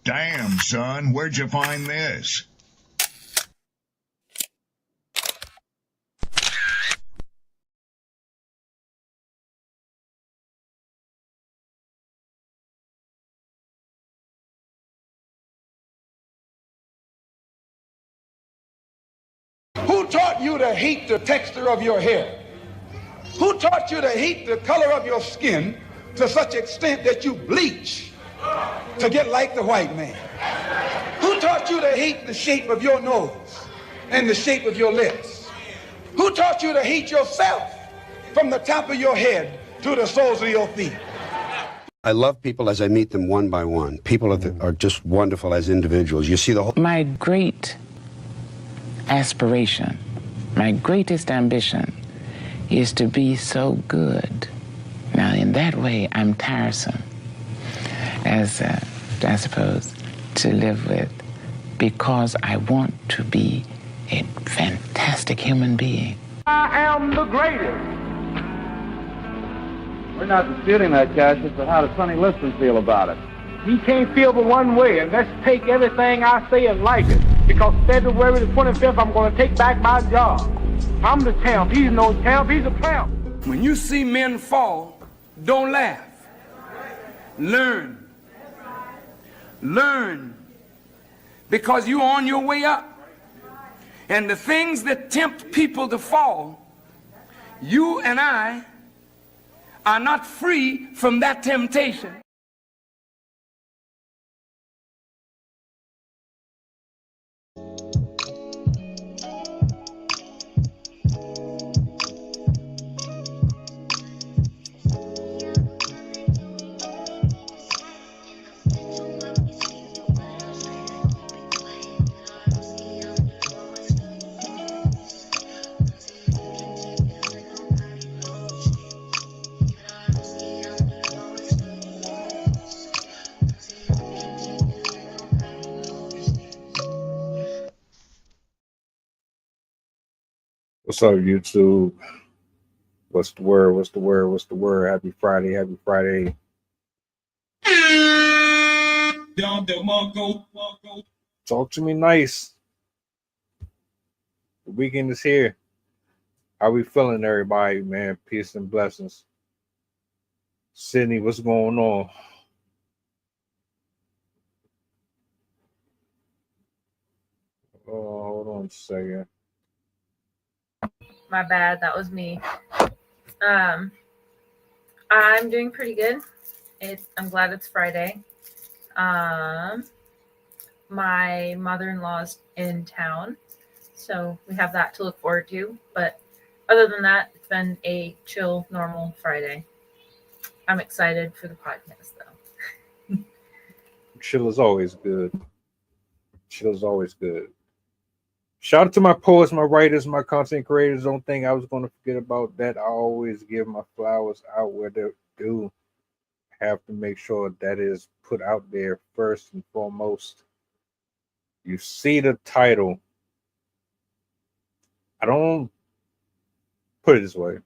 Damn, son, where'd you find this? Who taught you to hate the texture of your hair? Who taught you to hate the color of your skin to such extent that you bleach to get like the white man? Who taught you to hate the shape of your nose and the shape of your lips? Who taught you to hate yourself from the top of your head to the soles of your feet? I love people as I meet them one by one. People are just wonderful as individuals. You see the whole... My great aspiration, my greatest ambition is to be so good. Now, in that way, I'm tiresome, as I suppose, to live with, because I want to be a fantastic human being. I am the greatest. We're not disputing that, Cassius, but how does Sonny Liston feel about it? He can't feel but one way, and let's take everything I say and like it. Because February the 25th, I'm going to take back my job. I'm the champ. He's no champ. He's a tramp. When you see men fall, don't laugh. Learn. Learn. Because you're on your way up. And the things that tempt people to fall, you and I are not free from that temptation. What's up, YouTube? What's the word? What's the word? What's the word? Happy Friday. Happy Friday. Talk to me nice. The weekend is here. How we feeling, everybody, man? Peace and blessings. Sydney, what's going on? Oh, hold on a second. My bad, that was me. I'm doing pretty good. I'm glad it's Friday. My mother-in-law's in town, so we have that to look forward to. But other than that, it's been a chill, normal Friday. I'm excited for the podcast, though. Chill is always good. Chill is always good. Shout out to my poets, my writers, my content creators. Don't think I was going to forget about that. I always give my flowers out where they're due. Have to make sure that is put out there first and foremost. You see the title. I don't put it this way.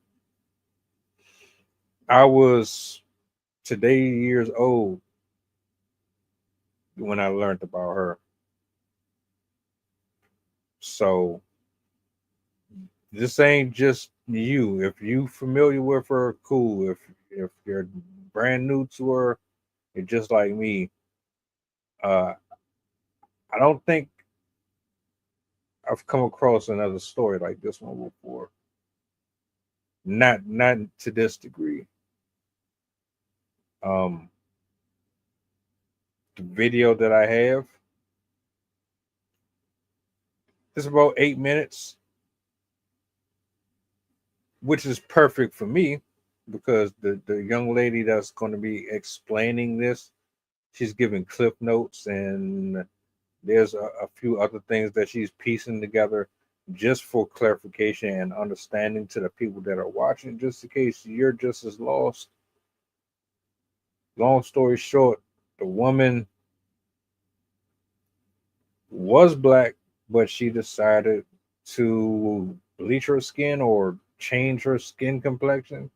I was today years old when I learned about her. So this ain't just you. If you familiar with her, cool. If you're brand new to her, you're just like me. I don't think I've come across another story like this one before. Not to this degree. The video that I have is about 8 minutes, which is perfect for me because the young lady that's going to be explaining this, she's giving clip notes, and there's a few other things that she's piecing together just for clarification and understanding to the people that are watching, just in case you're just as lost. Long story short, the woman was black, but she decided to bleach her skin or change her skin complexion.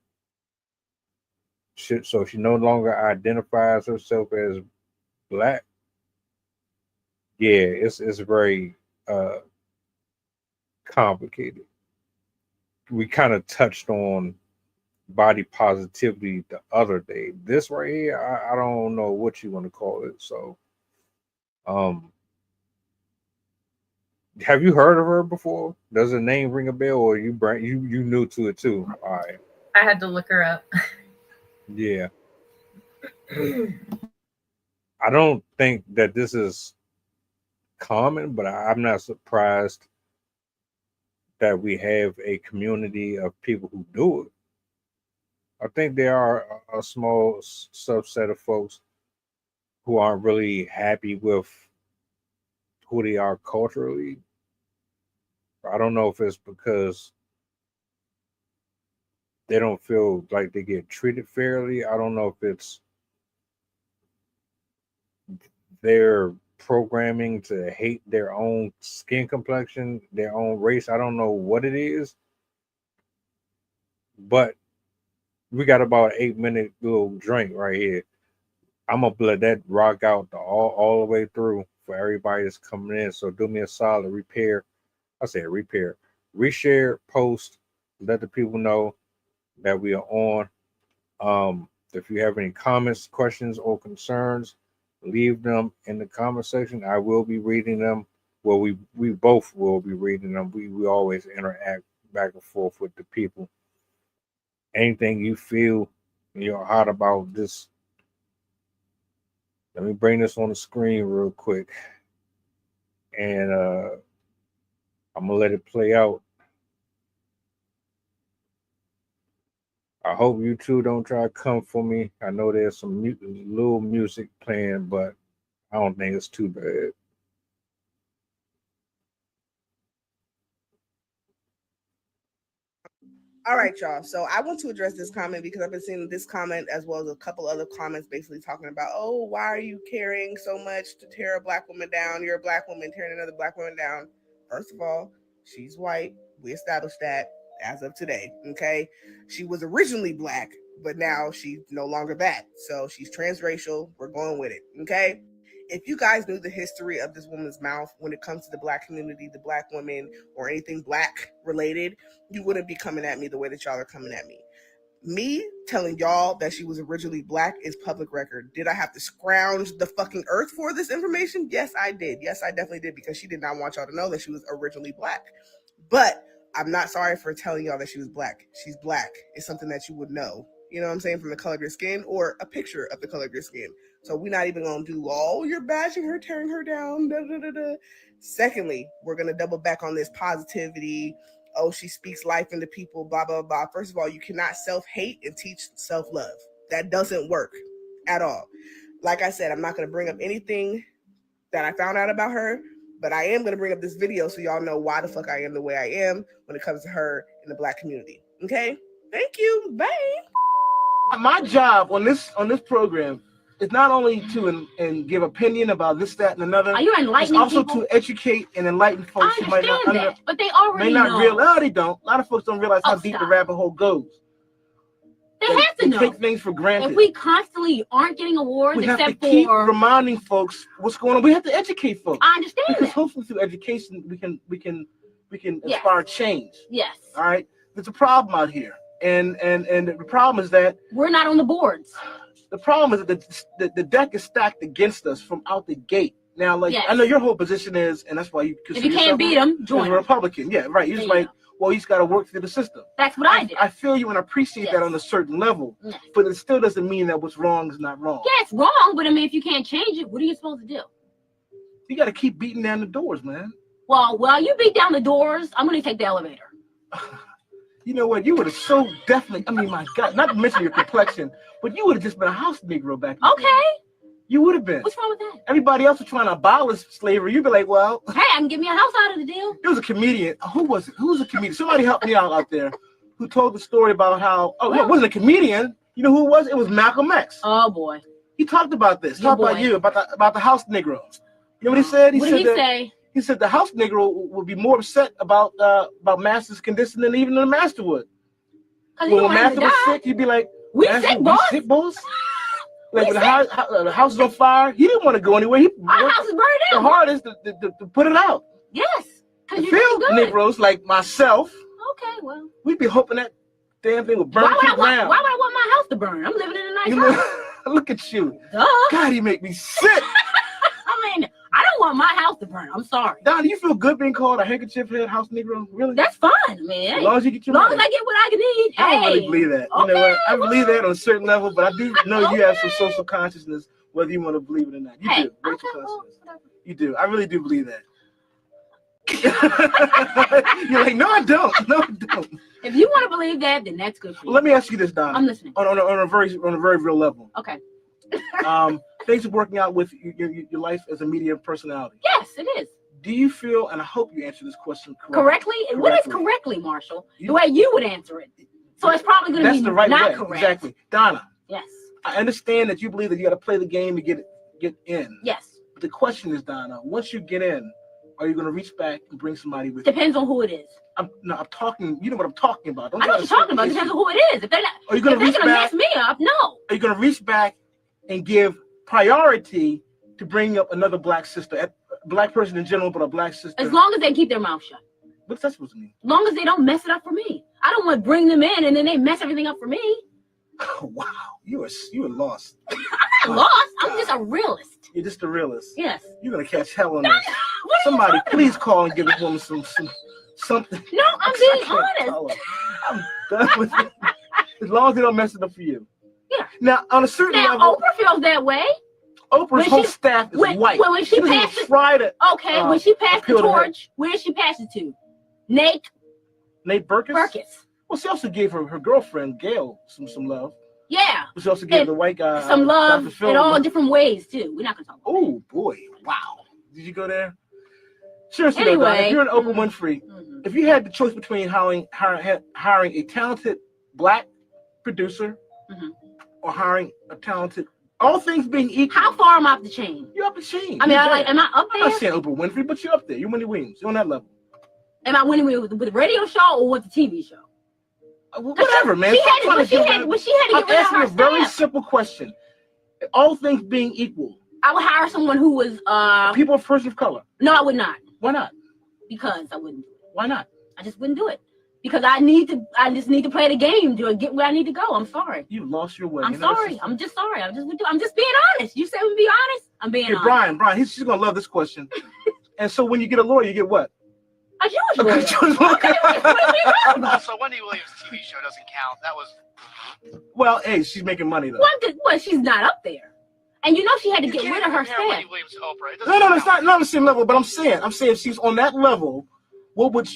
So she no longer identifies herself as black. yeah, it's very complicated. We kind of touched on body positivity the other day. This right here, I don't know what you want to call it. So, have you heard of her before? Does the name ring a bell, or you new to it too? All right. I had to look her up. Yeah. I don't think that this is common, but I'm not surprised that we have a community of people who do it. I think there are a small subset of folks who aren't really happy with who they are culturally. I don't know if it's because they don't feel like they get treated fairly. I don't know if it's their programming to hate their own skin complexion, their own race. I don't know what it is, but we got about an 8-minute little drink right here. I'm gonna let that rock out all the way through for everybody that's coming in. So do me a solid, reshare, post, let the people know that we are on. If you have any comments, questions, or concerns, leave them in the comment section. I will be reading them. Well, we both will be reading them. We always interact back and forth with the people. Anything you feel in your heart about this, let me bring this on the screen real quick, and I'm gonna let it play out. I hope you two don't try to come for me. I know there's some little music playing, but I don't think it's too bad. All right, y'all. So I want to address this comment because I've been seeing this comment as well as a couple other comments basically talking about, oh, why are you caring so much to tear a black woman down? You're a black woman tearing another black woman down. First of all, she's white. We established that as of today. Okay. She was originally black, but now she's no longer that. So she's transracial. We're going with it. Okay. If you guys knew the history of this woman's mouth when it comes to the black community, the black woman, or anything black related, you wouldn't be coming at me the way that y'all are coming at me. Me telling y'all that she was originally black is public record. Did I have to scrounge the fucking earth for this information? Yes, I did. Yes, I definitely did, because she did not want y'all to know that she was originally black. But I'm not sorry for telling y'all that she was black. She's black. It's something that you would know. You know what I'm saying? From the color of your skin or a picture of the color of your skin. So we're not even going to do, oh, you're bashing her, tearing her down. Da, da, da, da. Secondly, we're going to double back on this positivity. Oh, she speaks life into people, blah, blah, blah. First of all, you cannot self-hate and teach self-love. That doesn't work at all. Like I said, I'm not going to bring up anything that I found out about her, but I am going to bring up this video so y'all know why the fuck I am the way I am when it comes to her in the black community. Okay? Thank you. Bye. My job on this program is not only to and give opinion about this, that, and another. Are you enlightening It's also people? to educate and enlighten folks who might not that, but they already know. realize. No, they don't. A lot of folks don't realize how deep the rabbit hole goes. They have to know. Take things for granted. If we constantly aren't getting awards, we have except to keep for reminding folks what's going on. We have to educate folks. I understand because that. hopefully through education we can Yes. inspire change. Yes. All right. There's a problem out here, and the problem is that we're not on the boards. The problem is that the deck is stacked against us from out the gate. Now, like, yes. I know your whole position is, and that's why you. If you can't beat them, join a Republican. Yeah, right. You're just like, well, he's got to work through the system. That's what I do. I feel you and appreciate yes. that on a certain level, yes. but it still doesn't mean that what's wrong is not wrong. Yeah, it's wrong, but I mean, if you can't change it, what are you supposed to do? You got to keep beating down the doors, man. Well, you beat down the doors. I'm going to take the elevator. You know what? You would have so definitely, I mean, my God, not to mention your complexion, but you would have just been a house Negro back then. Okay. You would have been. What's wrong with that? Everybody else was trying to abolish slavery. You'd be like, well. Hey, I can get me a house out of the deal. There was a comedian. Who was it? Who was a comedian? Somebody help me out there who told the story about how, it wasn't a comedian. You know who it was? It was Malcolm X. Oh, boy. He talked about this. Talked about you, about the house Negroes. You know what he said? What did he say? He said the house Negro would be more upset about master's condition than even the master would. When master was sick, he'd be like, we sick, boss. Sick, boss? Like when the house is on fire, he didn't want to go anywhere. Our house is burned the down. hardest to put it out. Yes. The field Negroes like myself, Okay, well. we'd be hoping that damn thing would burn to the ground. Why would I want my house to burn? I'm living in a nice house. Look at you. Duh. God, you make me sick. I mean, I don't want my house to burn. I'm sorry. Donna, you feel good being called a handkerchief head house Negro? Really? That's fine, man. As long as you get your money. money. As I get what I need. I don't really believe that. Okay, You know what? I believe that on a certain level, but I do know you have some social consciousness, whether you want to believe it or not. You do. Racial consciousness. You do. I really do believe that. You're like, no, I don't. No, I don't. If you want to believe that, then that's good for you. Well, let me ask you this, Donna. I'm listening. On a very real level. Okay. Things are working out with your life as a media personality. Yes, it is. Do you feel, and I hope you answer this question correctly? What is correctly, Marshall? The way you would answer it. So it's probably going to be the right not way. correct. Exactly. Donna. Yes. I understand that you believe that you got to play the game to get in. Yes. But the question is, Donna, once you get in, are you going to reach back and bring somebody with Depends on who it is. I'm talking, you know what I'm talking about. I know what you're talking about. Depends on who it is. If they're not, are you going to reach back? Mess me up, no. Are you going to reach back and give priority to bring up another black sister, a black person in general, but a black sister? As long as they keep their mouth shut. What's that supposed to mean? As long as they don't mess it up for me. I don't want to bring them in and then they mess everything up for me. Oh, wow, you are lost. I'm not lost. I'm just a realist. You're just a realist. Yes. You're gonna catch hell on this. Somebody, please call and give this woman something. No, I'm being honest. I'm done with it. As long as they don't mess it up for you. Yeah. Now, on a certain level, Oprah feels that way. Oprah's whole staff is white. When she passed it, when she passed the torch, where did she pass it to? Nate Burkus. Well, she also gave her girlfriend Gail some love. Yeah. But she also gave the white guy some love in all different ways too. We're not gonna talk about Oh boy! Wow. Did you go there? Seriously, anyway, though, if you're an Oprah Winfrey, if you had the choice between hiring a talented black producer or hiring a talented, all things being equal, how far am I up the chain? You're up the chain. I mean, am I up there? I'm not saying Oprah Winfrey, but you're up there. You're Wendy Williams. You're on that level. Am I winning with the radio show or with the TV show? Whatever, man. When she had to get rid of her asking a very staff. simple question. All things being equal, I would hire someone who was people of person of color. No, I would not. Why not? Because I wouldn't do it. Why not? I just wouldn't do it. Because I just need to play the game to get where I need to go. I'm sorry. You lost your way. I'm sorry. I'm just sorry. I'm just being honest. You said we be honest. I'm being honest. Brian, she's gonna love this question. And so when you get a lawyer, you get what? A Jewish lawyer. So Wendy Williams' TV show doesn't count. That was. Well, hey, she's making money though. Well, she's not up there. And you know she had to get rid of her staff. Wendy Williams to Oprah. No, it's not on the same level. But I'm saying if she's on that level, what would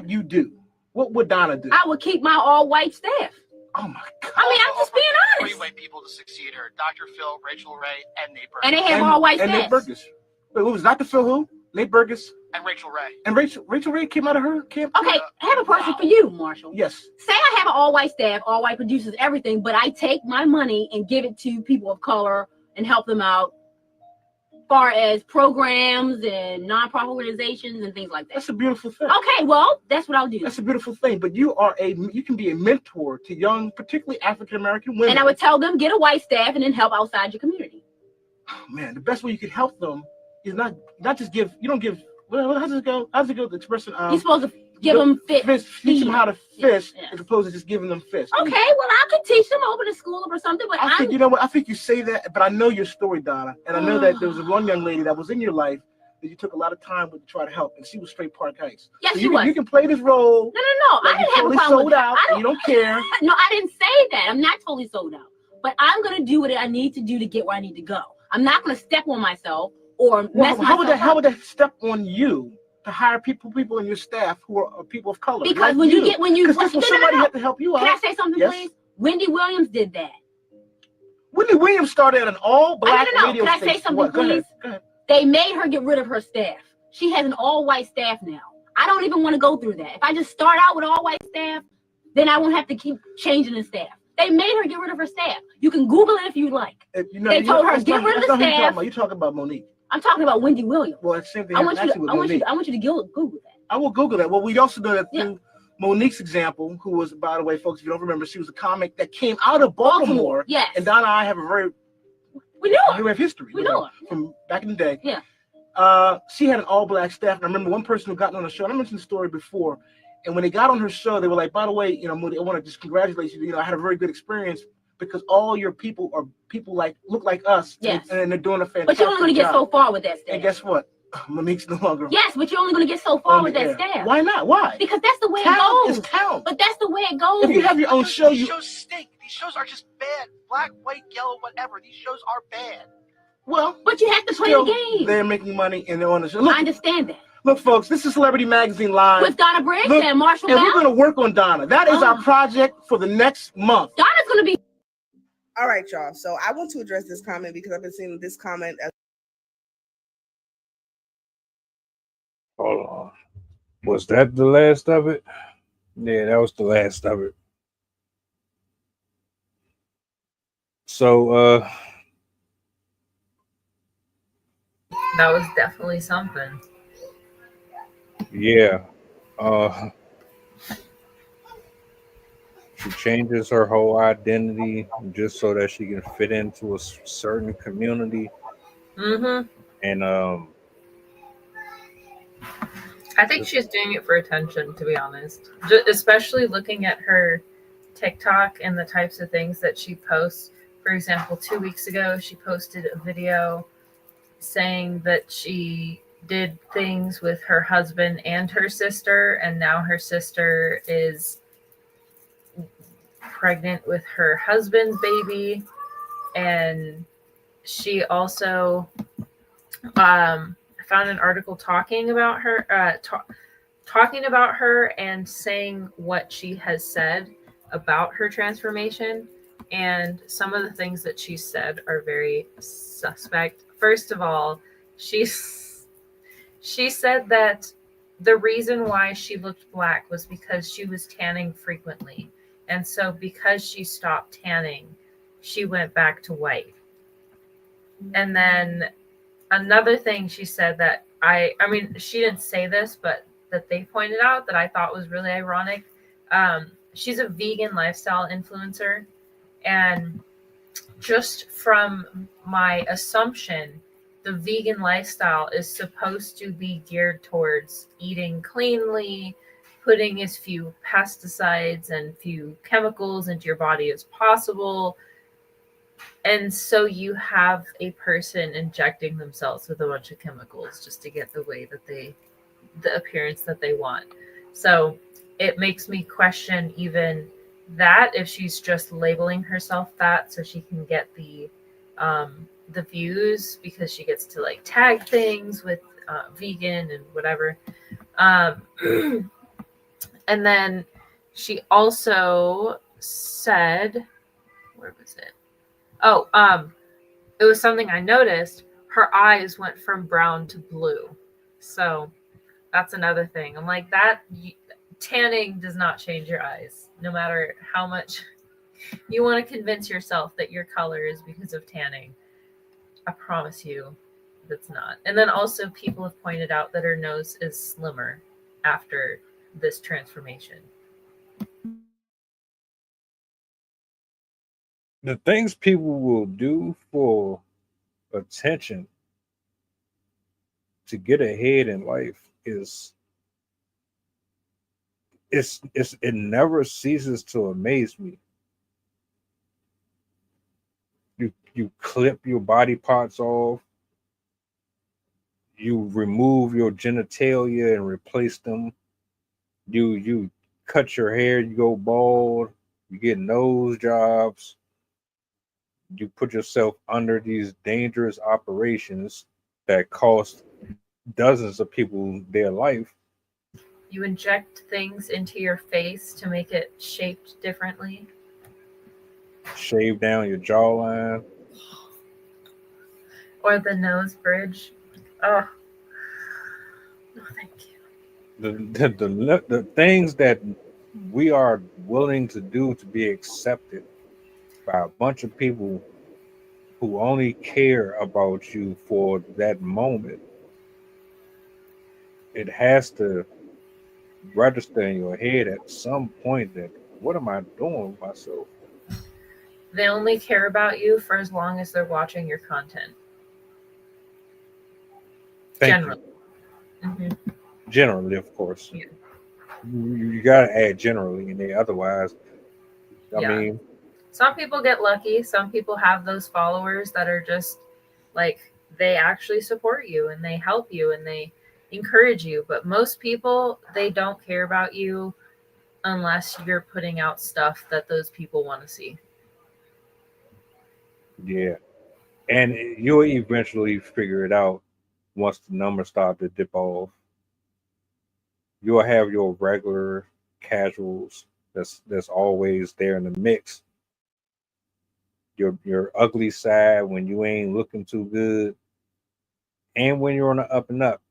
you do? What would Donna do? I would keep my all-white staff. Oh my God! I mean, I'm just being honest. 3 white people to succeed her: Dr. Phil, Rachel Ray, and Nate Burkus. And they have all-white staff. And Nate Burkus. Wait, who was Dr. Phil? Who? Nate Burkus. And Rachel Ray. And Rachel Ray came out of her camp. Okay, I have a question for you, Marshall. Yes. Say I have an all-white staff, all-white producers, everything, but I take my money and give it to people of color and help them out, as far as programs and nonprofit organizations and things like that. That's a beautiful thing. Okay, well, that's what I'll do. That's a beautiful thing. But you can be a mentor to young, particularly African American women. And I would tell them get a white staff and then help outside your community. Oh, man, the best way you can help them is not just give. You don't give. Well, how does it go? How does it go? The expression. You're supposed to give them fish. Teach them how to fish as opposed to just giving them fish. Okay, well, I could teach them, open a school or something. But I think, you know what? I think you say that, but I know your story, Donna, and I know that there was one young lady that was in your life that you took a lot of time with to try to help, and she was straight Park Heights. Yes, so she was. You can play this role. No. Like I didn't have totally a problem sold with out, that. and you don't care. No, I didn't say that. I'm not totally sold out, but I'm gonna do what I need to do to get where I need to go. I'm not gonna step on myself or mess myself up. How would that step on you to hire people in your staff who are people of color? Because like when somebody had to help you out. Can I say something, please? Wendy Williams did that. Wendy Williams started an all-black radio station. Can I say something, please? Go ahead. They made her get rid of her staff. She has an all-white staff now. I don't even want to go through that. If I just start out with all-white staff, then I won't have to keep changing the staff. They made her get rid of her staff. You can Google it if you like. They told her get rid of the staff. You're talking about Monique. I'm talking about Wendy Williams. Well, it's the same thing. I want you to Google that. I will Google that. Well, we also know that through Monique's example, who was, by the way, folks, if you don't remember, she was a comic that came out of Baltimore. Yes. And Donna and I have a very We knew her. We have history. We knew her. From back in the day. Yeah. She had an all-black staff. And I remember one person who got on the show, and I mentioned the story before, and when they got on her show, they were like, by the way, Moody, I want to just congratulate you. I had a very good experience because all your people are people look like us. Yes. And they're doing a fantastic job. But you're only going to get so far with that staff. And guess what? Monique's no longer. Yes, but you're only going to get so far with that staff. Why not? Why? Because that's the way talent it goes. Is talent. But that's the way it goes. If you have your own show, These shows stink. These shows are just bad. Black, white, yellow, whatever. These shows are bad. Well, but you have to play the game. They're making money and they're on the show. Look, I understand that. Look, folks, this is Celebrity Magazine Live. With Donna Briggs and Marshall And Bell. we're going to work on Donna. That is our project for the next month. Donna's going to be. All right, y'all. So I want to address this comment because I've been seeing this comment as. Hold on. Was that the last of it? Yeah, that was the last of it. So, that was definitely something. Yeah. She changes her whole identity just so that she can fit into a certain community. Mm-hmm. And I think she's doing it for attention, to be honest. Especially looking at her TikTok and the types of things that she posts. For example, 2 weeks ago, she posted a video saying that she did things with her husband and her sister, and now her sister is pregnant with her husband's baby. And she also found an article talking about her and saying what she has said about her transformation. And some of the things that she said are very suspect. First of all, she said that the reason why she looked black was because she was tanning frequently. And so because she stopped tanning, she went back to white. And then another thing she said that I mean, she didn't say this, but that they pointed out that I thought was really ironic. She's a vegan lifestyle influencer. And just from my assumption, the vegan lifestyle is supposed to be geared towards eating cleanly, putting as few pesticides and few chemicals into your body as possible. And so you have a person injecting themselves with a bunch of chemicals just to get the way that the appearance that they want. So it makes me question even that, if she's just labeling herself that so she can get the views, because she gets to like tag things with vegan and whatever. And then she also said, where was it? Oh, it was something I noticed. Her eyes went from brown to blue. So that's another thing. I'm like, that tanning does not change your eyes, no matter how much you want to convince yourself that your color is because of tanning. I promise you that's not. And then also people have pointed out that her nose is slimmer after this transformation. the things people will do for attention to get ahead in life is it never ceases to amaze me. You clip your body parts off, you remove your genitalia and replace them, you cut your hair, you go bald, you get nose jobs, you put yourself under these dangerous operations that cost dozens of people their life. You inject things into your face to make it shaped differently. Shave down your jawline. Or the nose bridge. Oh, no, thank you. The things that we are willing to do to be accepted by a bunch of people who only care about you for that moment, it has to register in your head at some point that, what am I doing with myself? They only care about you for as long as they're watching your content. Generally. Generally, of course. Yeah. You gotta add generally in there, otherwise, I mean, some people get lucky. Some people have those followers that are just like they actually support you and they help you and they encourage you. But most people, they don't care about you unless you're putting out stuff that those people want to see. yeah. And you'll eventually figure it out once the numbers start to dip off. You'll have your regular casuals that's always there in the mix. Your ugly side when you ain't looking too good, and when you're on the up and up.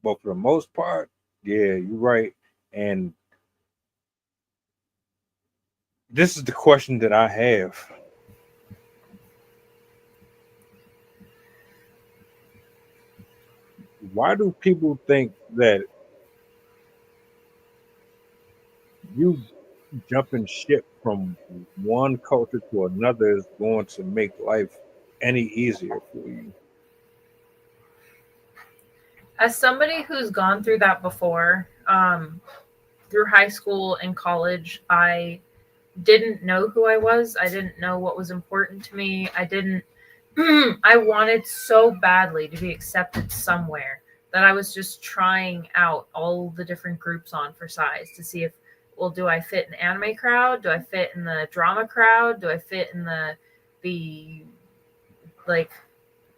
But for the most part, yeah, you're right. And this is the question that I have. Why do people think that you jumping ship from one culture to another is going to make life any easier for you? As somebody who's gone through that before, through high school and college, I didn't know who I was. I didn't know what was important to me. I wanted so badly to be accepted somewhere that I was just trying out all the different groups on for size to see if, well, do I fit in the anime crowd? Do I fit in the drama crowd? Do I fit in the like,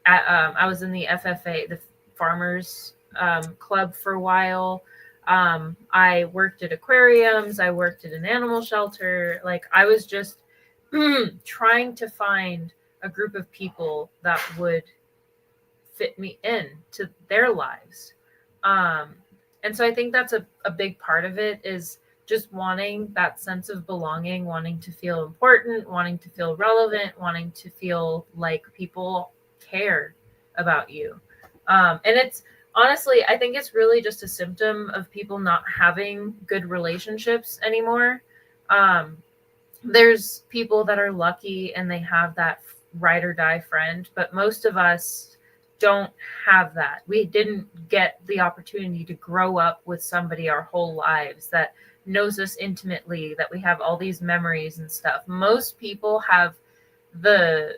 I was in the FFA, the Farmers Club for a while. I worked at aquariums. I worked at an animal shelter. Like, I was just trying to find a group of people that would fit me in to their lives. And so I think that's a big part of it, is just wanting that sense of belonging, wanting to feel important, wanting to feel relevant, wanting to feel like people care about you. And it's honestly, I think it's really just a symptom of people not having good relationships anymore. There's people that are lucky and they have that ride or die friend, but most of us don't have that. We didn't get the opportunity to grow up with somebody our whole lives that knows us intimately, that we have all these memories and stuff. Most people have I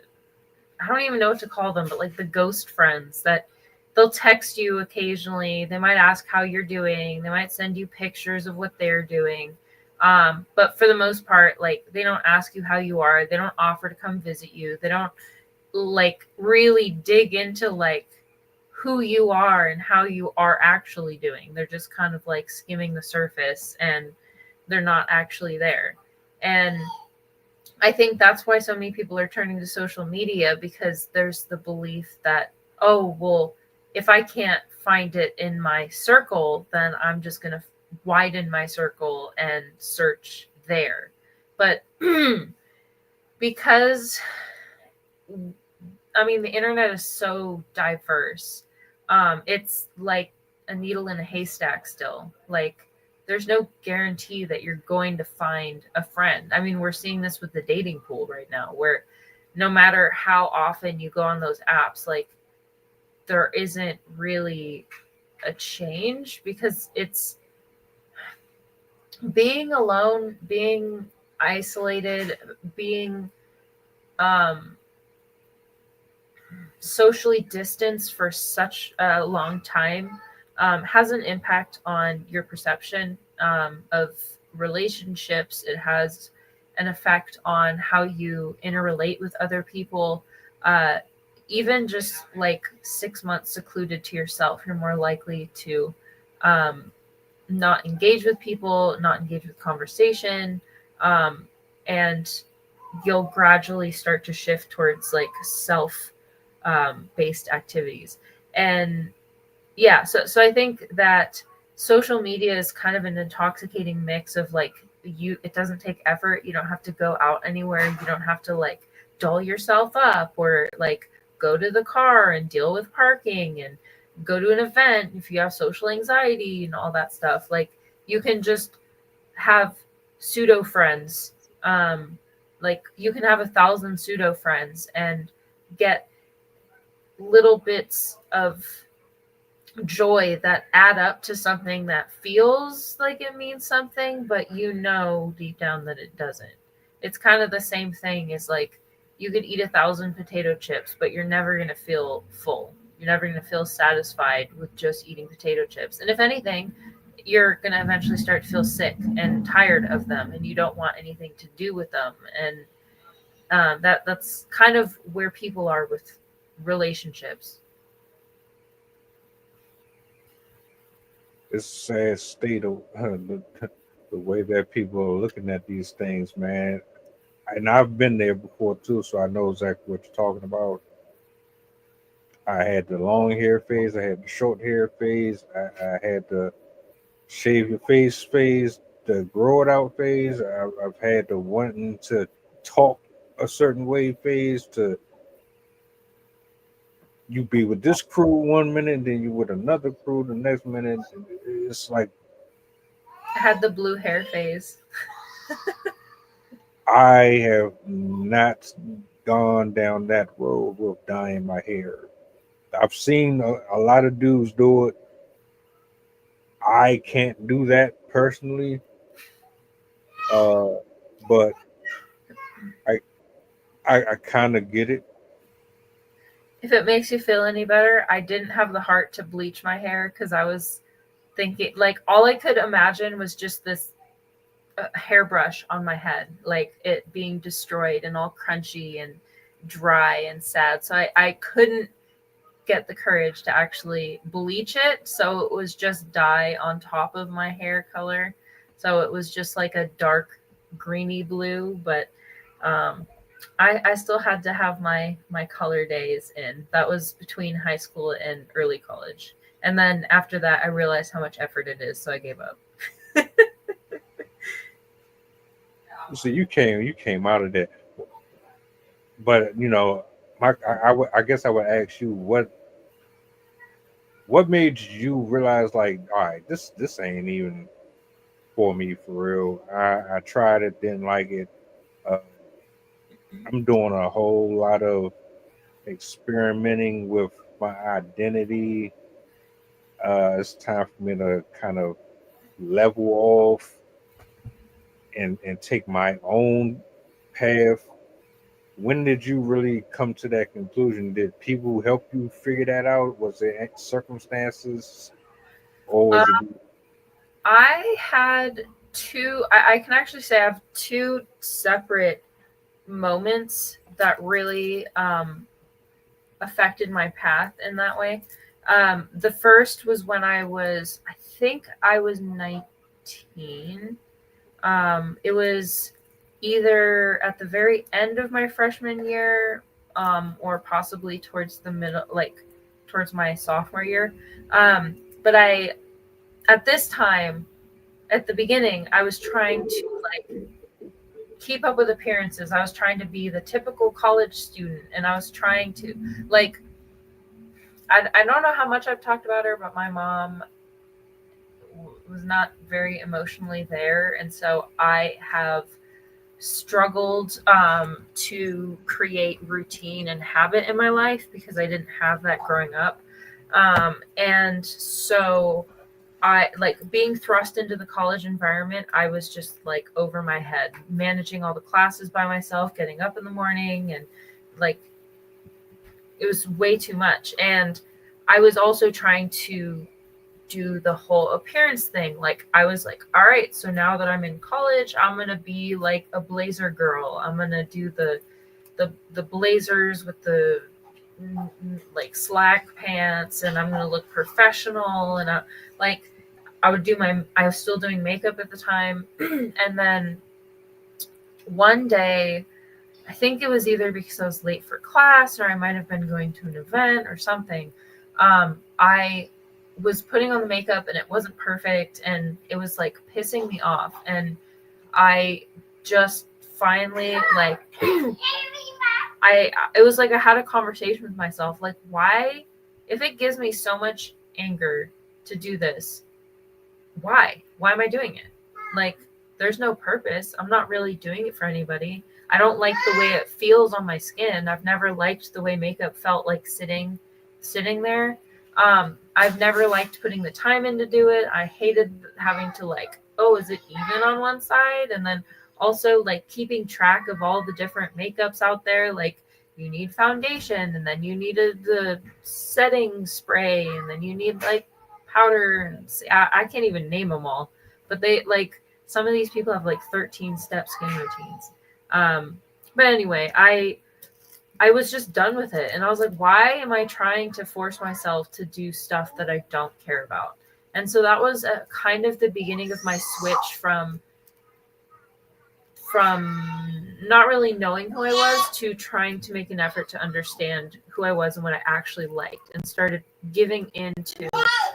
don't even know what to call them, but like the ghost friends that they'll text you occasionally. They might ask how you're doing. They might send you pictures of what they're doing. But for the most part, like, they don't ask you how you are. They don't offer to come visit you. They don't like really dig into like who you are and how you are actually doing. They're just kind of like skimming the surface and they're not actually there. And I think that's why so many people are turning to social media, because there's the belief that, oh, well, if I can't find it in my circle, then I'm just going to widen my circle and search there. But because, I mean, the internet is so diverse. It's like a needle in a haystack still. Like, there's no guarantee that you're going to find a friend. I mean, we're seeing this with the dating pool right now, where no matter how often you go on those apps, like, there isn't really a change, because it's being alone, being isolated, being socially distanced for such a long time has an impact on your perception of relationships. It has an effect on how you interrelate with other people. Even just like 6 months secluded to yourself, you're more likely to not engage with people, not engage with conversation, and you'll gradually start to shift towards like self based activities. And yeah, so I think that social media is kind of an intoxicating mix of like, it doesn't take effort. You don't have to go out anywhere. You don't have to like doll yourself up or like go to the car and deal with parking and go to an event if you have social anxiety and all that stuff. Like, you can just have pseudo friends, Like, you can have 1,000 pseudo friends and get little bits of joy that add up to something that feels like it means something, but you know deep down that it doesn't. It's kind of the same thing as, like, you could eat 1,000 potato chips, but you're never going to feel full. You're never going to feel satisfied with just eating potato chips. And if anything, you're going to eventually start to feel sick and tired of them, and you don't want anything to do with them. And that's kind of where people are with relationships. It's a sad state of the way that people are looking at these things, man. And I've been there before too, so I know exactly what you're talking about. I had the long hair phase, I had the short hair phase, I had the shave your face phase, the grow it out phase. I've had the wanting to talk a certain way phase, to you be with this crew 1 minute, then you with another crew the next minute. It's like I had the blue hair phase. I have not gone down that road with dyeing my hair. I've seen a lot of dudes do it. I can't do that personally, but I kind of get it. If it makes you feel any better, I didn't have the heart to bleach my hair because I was thinking, like, all I could imagine was just this hairbrush on my head, like it being destroyed and all crunchy and dry and sad. So I couldn't get the courage to actually bleach it. So it was just dye on top of my hair color. So it was just like a dark greeny blue, but I still had to have my color days in. That was between high school and early college. And then after that, I realized how much effort it is, so I gave up. So you came out of that, but you know, I guess I would ask you what made you realize, like, all right, this ain't even for me for real. I tried it, didn't like it. I'm doing a whole lot of experimenting with my identity. It's time for me to kind of level off and take my own path. When did you really come to that conclusion? Did people help you figure that out? Was it circumstances, or was it? I had two, I can actually say I have two separate moments that really affected my path in that way. The first was when I think I was 19. It was either at the very end of my freshman year, or possibly towards the middle, like towards my sophomore year. But at this time, at the beginning, I was trying to, like, keep up with appearances. I was trying to be the typical college student, and I was trying to, like, I don't know how much I've talked about her, but my mom was not very emotionally there, and so I have struggled to create routine and habit in my life because I didn't have that growing up. And so I, like, being thrust into the college environment, I was just like over my head, managing all the classes by myself, getting up in the morning, and like it was way too much. And I was also trying to do the whole appearance thing. Like, I was like, all right, so now that I'm in college, I'm gonna be like a blazer girl. I'm gonna do the blazers with the like slack pants, and I'm gonna look professional. And I was still doing makeup at the time. And then one day, I think it was either because I was late for class or I might have been going to an event or something. I was putting on the makeup and it wasn't perfect, and it was like pissing me off. And I just finally, like, it was like I had a conversation with myself, like, why, if it gives me so much anger to do this, why am I doing it? Like, there's no purpose. I'm not really doing it for anybody. I don't like the way it feels on my skin. I've never liked the way makeup felt like sitting there. I've never liked putting the time in to do it. I hated having to like, oh, is it even on one side? And then also like keeping track of all the different makeups out there. Like you need foundation, and then you needed the setting spray, and then you need like powder. And I can't even name them all, but they like some of these people have like 13-step skin routines. But anyway, I was just done with it. And I was like, why am I trying to force myself to do stuff that I don't care about? And so that was kind of the beginning of my switch from not really knowing who I was to trying to make an effort to understand who I was and what I actually liked, and started giving into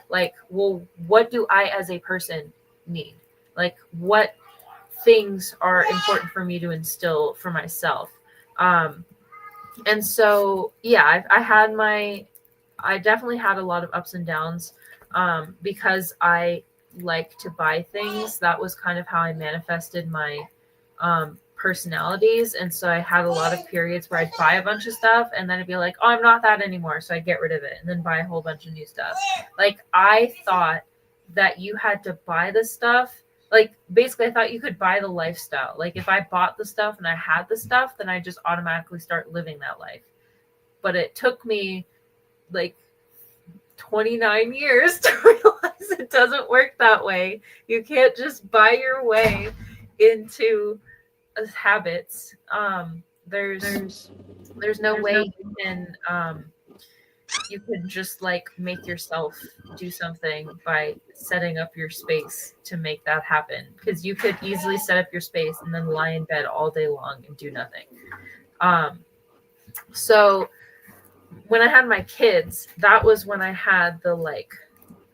like, well, what do I as a person need? Like what things are important for me to instill for myself. And so, yeah, I definitely had a lot of ups and downs because I like to buy things. That was kind of how I manifested my personalities. And so I had a lot of periods where I'd buy a bunch of stuff and then it'd be like, oh, I'm not that anymore. So I'd get rid of it and then buy a whole bunch of new stuff. Like I thought that you had to buy the stuff. Like basically I thought you could buy the lifestyle. Like if I bought the stuff and I had the stuff, then I just automatically start living that life. But it took me like 29 years to realize it doesn't work that way. You can't just buy your way into habits. There's no way you can just like make yourself do something by setting up your space to make that happen, because you could easily set up your space and then lie in bed all day long and do nothing. So when I had my kids, that was when I had the like,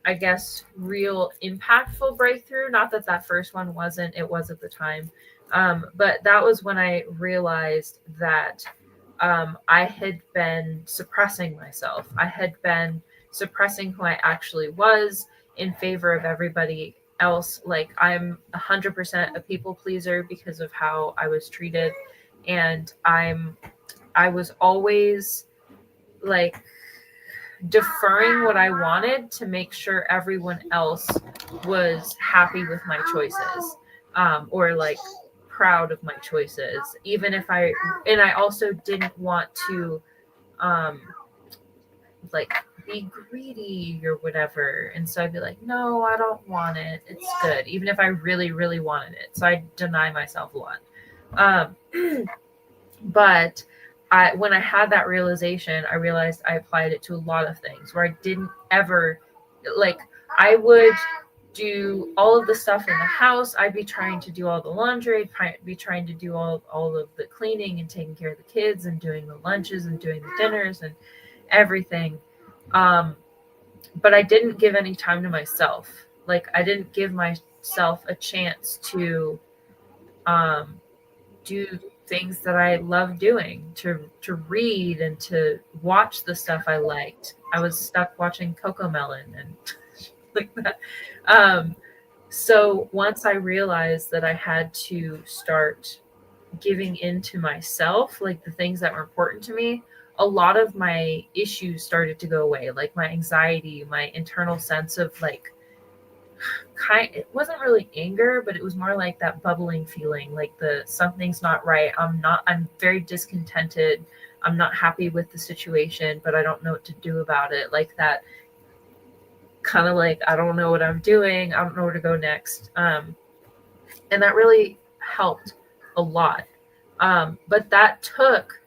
I guess, real impactful breakthrough. Not that that first one wasn't, it was at the time. But that was when I realized that I had been suppressing myself. I had been suppressing who I actually was in favor of everybody else. Like I'm 100% a people pleaser because of how I was treated. And I was always like deferring what I wanted to make sure everyone else was happy with my choices, or like proud of my choices, even if I also didn't want to like be greedy or whatever. And so I'd be like, no, I don't want it. It's good. Even if I really, really wanted it. So I deny myself a lot. But when I had that realization, I realized I applied it to a lot of things where I didn't ever, like, I would do all of the stuff in the house. I'd be trying to do all the laundry. I'd be trying to do all of the cleaning and taking care of the kids and doing the lunches and doing the dinners and everything. But I didn't give any time to myself. Like, I didn't give myself a chance to do things that I love doing, to read and to watch the stuff I liked. I was stuck watching Cocomelon and like that. So once I realized that I had to start giving into myself, like the things that were important to me, a lot of my issues started to go away. Like my anxiety, my internal sense of like, it wasn't really anger, but it was more like that bubbling feeling, like something's not right. I'm very discontented. I'm not happy with the situation, but I don't know what to do about it. Like that kind of like, I don't know what I'm doing. I don't know where to go next. And that really helped a lot. But that took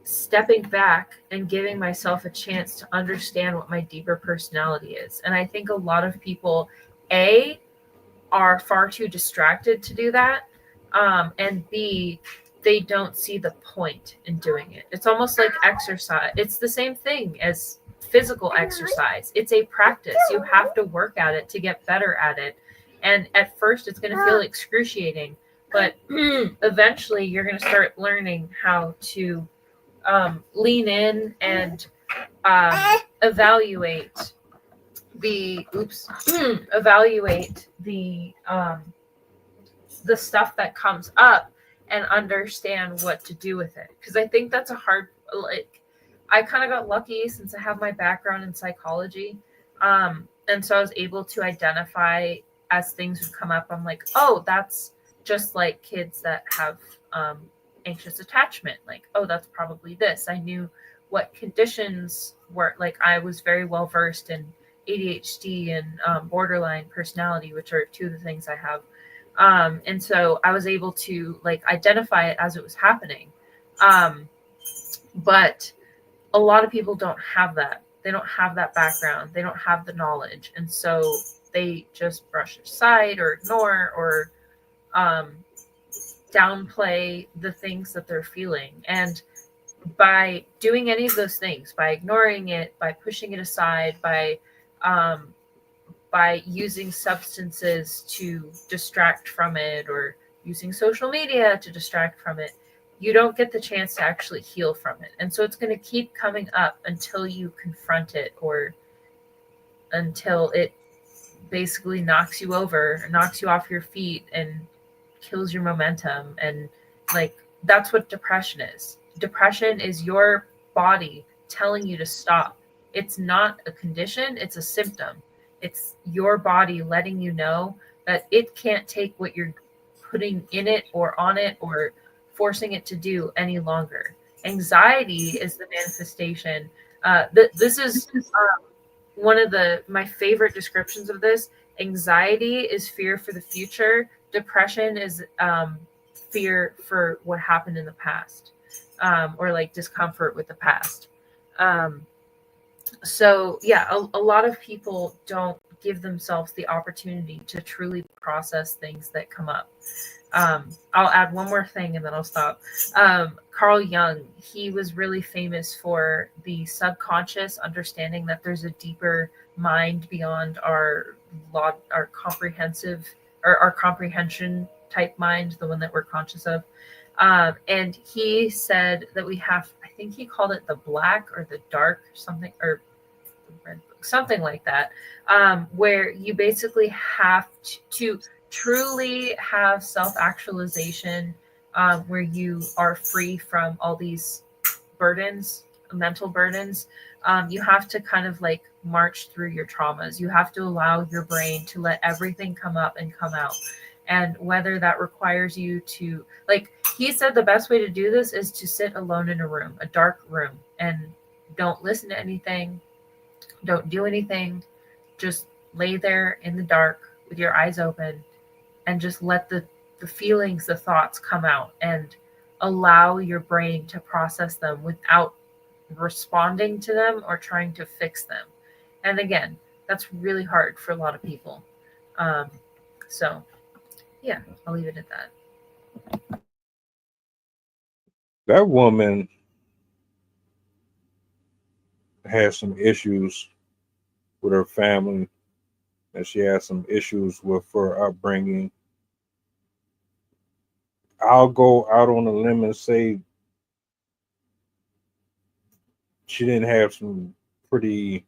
stepping back and giving myself a chance to understand what my deeper personality is. And I think a lot of people, are far too distracted to do that. And B, they don't see the point in doing it. It's almost like exercise. It's the same thing as physical exercise. It's a practice. You have to work at it to get better at it. And at first it's going to feel excruciating, but eventually you're going to start learning how to lean in and evaluate the stuff that comes up and understand what to do with it. Because I think that's a hard, like, I kind of got lucky since I have my background in psychology. And so I was able to identify as things would come up. I'm like, oh, that's just like kids that have anxious attachment. Like, oh, that's probably this. I knew what conditions were. Like, I was very well versed in ADHD and borderline personality, which are two of the things I have. And so I was able to like identify it as it was happening. But a lot of people don't have that. They don't have that background. They don't have the knowledge. And so they just brush it aside or ignore or downplay the things that they're feeling. And by doing any of those things, by ignoring it, by pushing it aside, by using substances to distract from it or using social media to distract from it, you don't get the chance to actually heal from it. And so it's going to keep coming up until you confront it or until it basically knocks you over, knocks you off your feet and kills your momentum. And like, that's what depression is. Depression is your body telling you to stop. It's not a condition, it's a symptom. It's your body letting you know that it can't take what you're putting in it or on it or forcing it to do any longer. Anxiety is the manifestation. This is one of my favorite descriptions of this. Anxiety is fear for the future. Depression is fear for what happened in the past, or like discomfort with the past. So yeah, a lot of people don't give themselves the opportunity to truly process things that come up. I'll add one more thing and then I'll stop. Carl Jung, he was really famous for the subconscious, understanding that there's a deeper mind beyond our comprehensive or our comprehension type mind, the one that we're conscious of. And he said that we have, I think he called it the black or the dark something, or something like that, where you basically have to truly have self-actualization, where you are free from all these burdens, mental burdens. You have to kind of like march through your traumas. You have to allow your brain to let everything come up and come out. And whether that requires you to, like he said, the best way to do this is to sit alone in a room, a dark room, and don't listen to anything, don't do anything, just lay there in the dark with your eyes open and just let the feelings, the thoughts come out and allow your brain to process them without responding to them or trying to fix them. And again, that's really hard for a lot of people. So yeah, I'll leave it at that. That woman has some issues with her family, and she has some issues with her upbringing. I'll go out on a limb and say she didn't have some pretty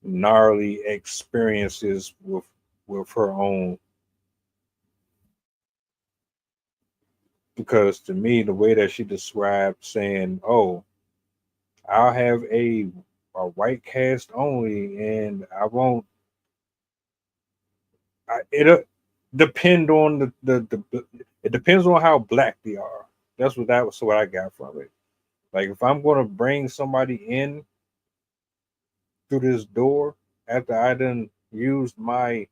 gnarly experiences with her own. Because to me, the way that she described saying, "Oh, I'll have a white cast only, and I won't." It'll depend on the. It depends on how black they are. That's what what I got from it. Like if I'm going to bring somebody in through this door after I done used my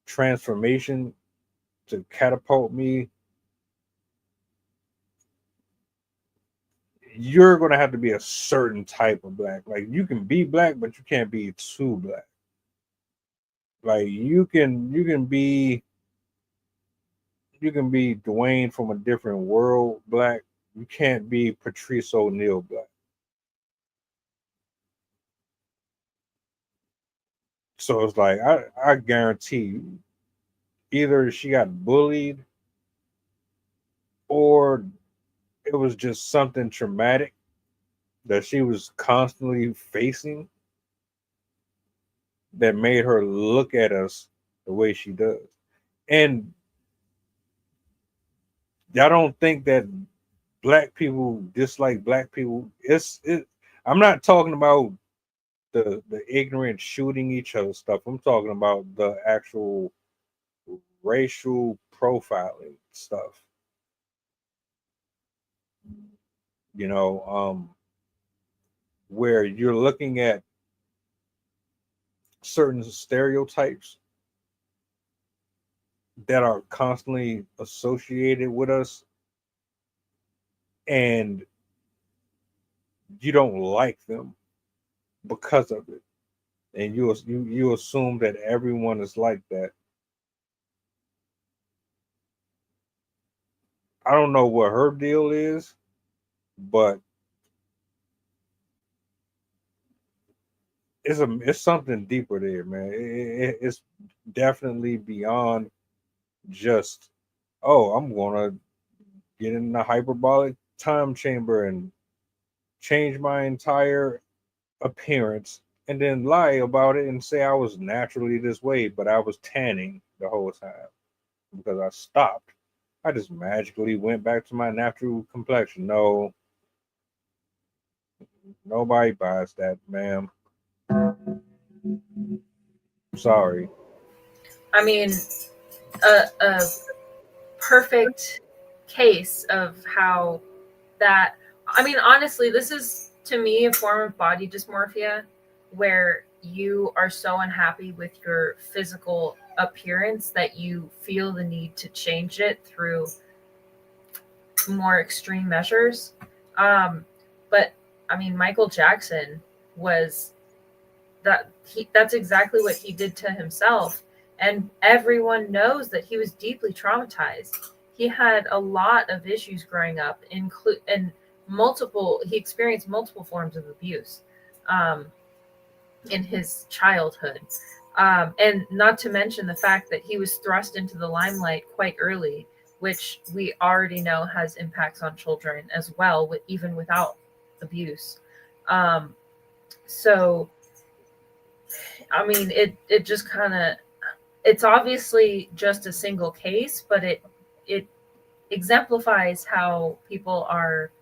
transformation to catapult me, you're going to have to be a certain type of black. Like you can be black, but you can't be too black. Like you can be Dwayne from a different world black. You can't be Patrice O'Neal black. So it's like I guarantee you, either she got bullied or it was just something traumatic that she was constantly facing that made her look at us the way she does. And I don't think that black people dislike black people. I'm not talking about the ignorant shooting each other stuff. I'm talking about the actual racial profiling stuff. You know, where you're looking at certain stereotypes that are constantly associated with us, and you don't like them because of it, and you assume that everyone is like that. I don't know what her deal is, but it's something deeper there, man. It's definitely beyond just, oh, I'm gonna get in the hyperbolic time chamber and change my entire appearance and then lie about it and say I was naturally this way, but I was tanning the whole time because I stopped. I just magically went back to my natural complexion. No, nobody buys that, ma'am. Sorry. I mean, a perfect case of how that, I mean, honestly, this is to me a form of body dysmorphia where you are so unhappy with your physical appearance that you feel the need to change it through more extreme measures. But I mean, Michael Jackson was that's exactly what he did to himself. And everyone knows that he was deeply traumatized. He had a lot of issues growing up, and he experienced multiple forms of abuse in his childhood. And not to mention the fact that he was thrust into the limelight quite early, which we already know has impacts on children as well, even without abuse. So, I mean, it just kind of, it's obviously just a single case, but it exemplifies how people are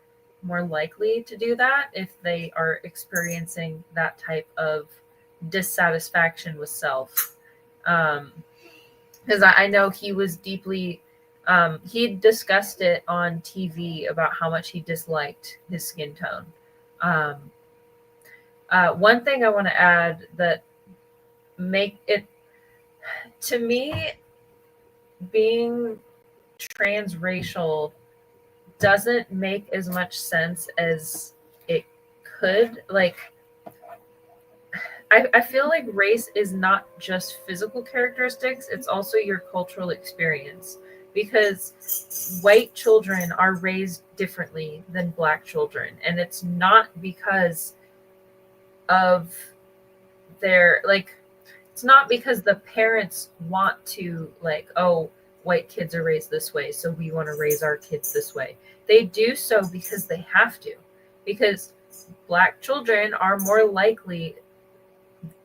more likely to do that if they are experiencing that type of dissatisfaction with self. Because I know he was deeply, he discussed it on TV about how much he disliked his skin tone. One thing I want to add that make it, to me, being transracial doesn't make as much sense as it could. Like, I feel like race is not just physical characteristics, it's also your cultural experience. Because white children are raised differently than black children. And it's not because of their, like, it's not because the parents want to, like, oh, white kids are raised this way, so we want to raise our kids this way. They do so because they have to. Because black children are more likely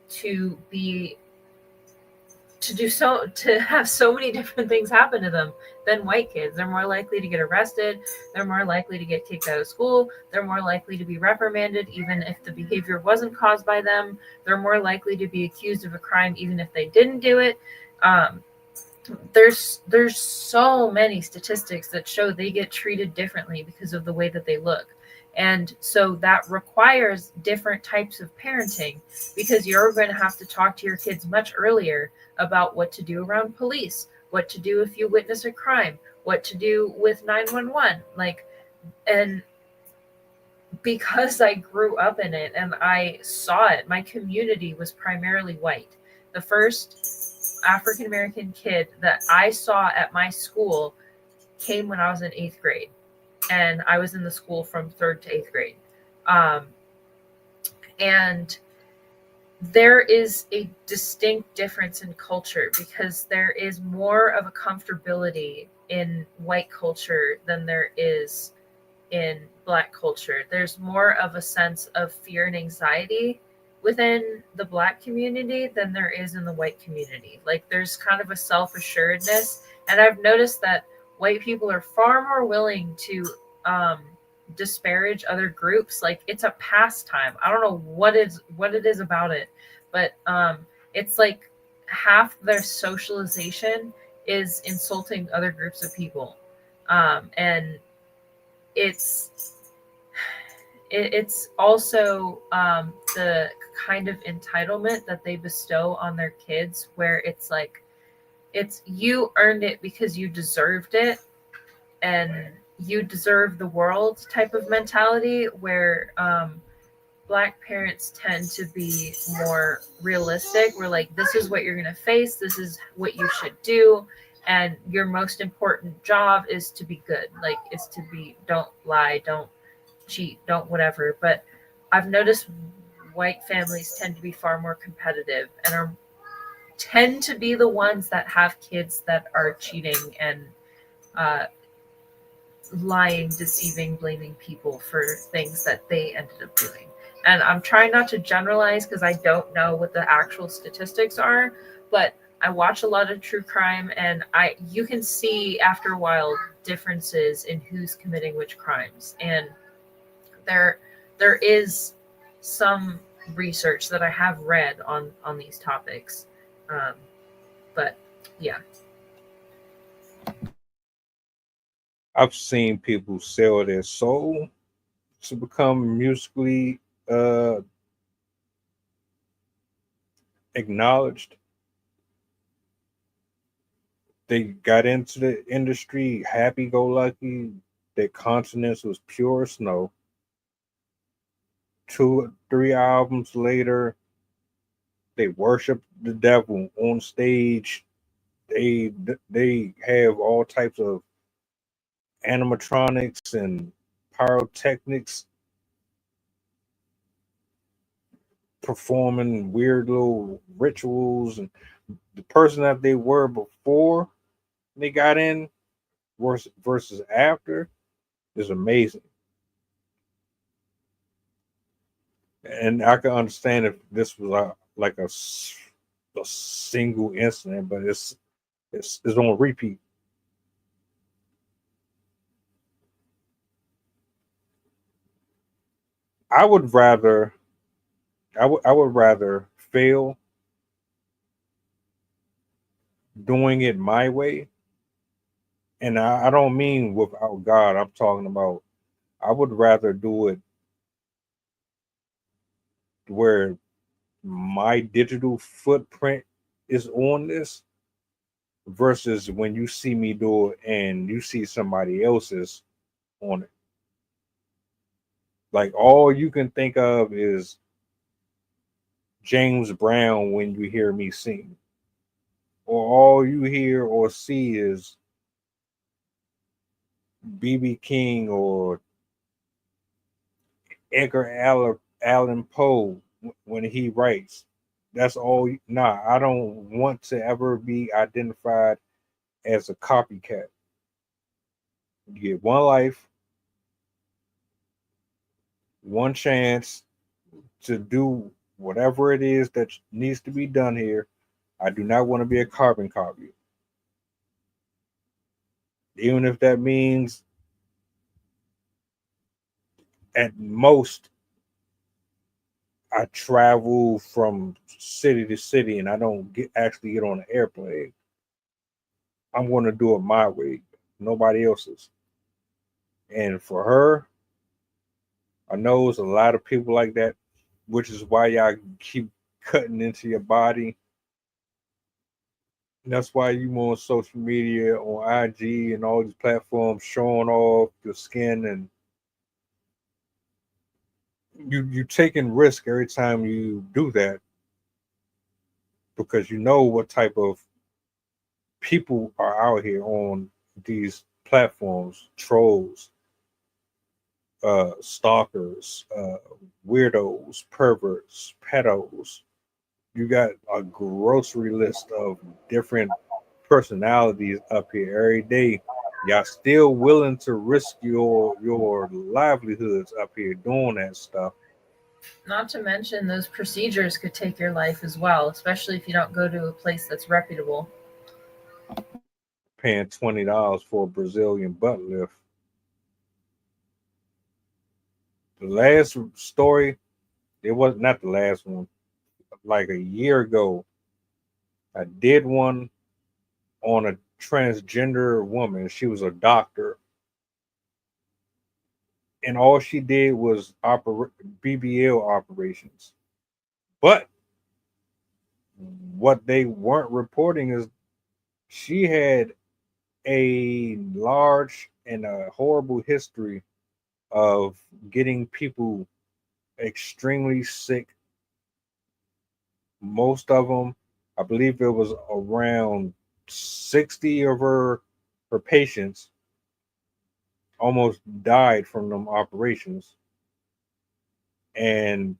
to have so many different things happen to them than white kids. They're more likely to get arrested. They're more likely to get kicked out of school. They're more likely to be reprimanded even if the behavior wasn't caused by them. They're more likely to be accused of a crime even if they didn't do it. There's so many statistics that show they get treated differently because of the way that they look. And so that requires different types of parenting, because you're going to have to talk to your kids much earlier about what to do around police, what to do if you witness a crime, what to do with 911. Like, and because I grew up in it and I saw it, my community was primarily white. The first African-American kid that I saw at my school came when I was in 8th grade. And I was in the school from 3rd to 8th grade. And there is a distinct difference in culture, because there is more of a comfortability in white culture than there is in black culture. There's more of a sense of fear and anxiety within the black community than there is in the white community. Like, there's kind of a self-assuredness. And I've noticed that white people are far more willing to disparage other groups. Like, it's a pastime. I don't know what it is about it, but it's like half their socialization is insulting other groups of people, and it's also the kind of entitlement that they bestow on their kids, where it's like, it's you earned it because you deserved it and you deserve the world type of mentality, where Black parents tend to be more realistic. We're like, this is what you're going to face, this is what you should do, and your most important job is to be good. Like, is to be, don't lie, don't cheat, don't whatever. But I've noticed white families tend to be far more competitive and tend to be the ones that have kids that are cheating and lying, deceiving, blaming people for things that they ended up doing. And I'm trying not to generalize because I don't know what the actual statistics are, but I watch a lot of true crime, and you can see after a while differences in who's committing which crimes. And there is some research that I have read on these topics, but yeah. I've seen people sell their soul to become musically acknowledged. They got into the industry happy-go-lucky. Their consciousness was pure snow. 2 or 3 albums later, they worship the devil on stage. They have all types of animatronics and pyrotechnics, performing weird little rituals, and the person that they were before they got in versus after is amazing. And I can understand if this was like a single incident, but it's on repeat. I would rather fail doing it my way, and I don't mean without God. I'm talking about, I would rather do it where my digital footprint is on this, versus when you see me do it and you see somebody else's on it. Like, all you can think of is James Brown when you hear me sing, or all you hear or see is BB King or Edgar Allan Poe when he writes. That's all. Nah, I don't want to ever be identified as a copycat. You get one life, one chance to do whatever it is that needs to be done here. I do not want to be a carbon copy. Even if that means at most I travel from city to city and I don't actually get on an airplane. I'm going to do it my way, nobody else's. And for her, I know there's a lot of people like that, which is why y'all keep cutting into your body. And that's why you on social media, on IG and all these platforms, showing off your skin, and you taking risk every time you do that, because you know what type of people are out here on these platforms: trolls, stalkers, weirdos, perverts, pedos. You got a grocery list of different personalities up here every day. Y'all still willing to risk your livelihoods up here doing that stuff. Not to mention, those procedures could take your life as well, especially if you don't go to a place that's reputable. paying $20 for a Brazilian butt lift. The last story, it was not the last one. Like a year ago, I did one on a transgender woman. She was a doctor, and all she did was BBL operations. But what they weren't reporting is she had a large and a horrible history of getting people extremely sick. Most of them, I believe it was around 60 of her patients almost died from them operations. And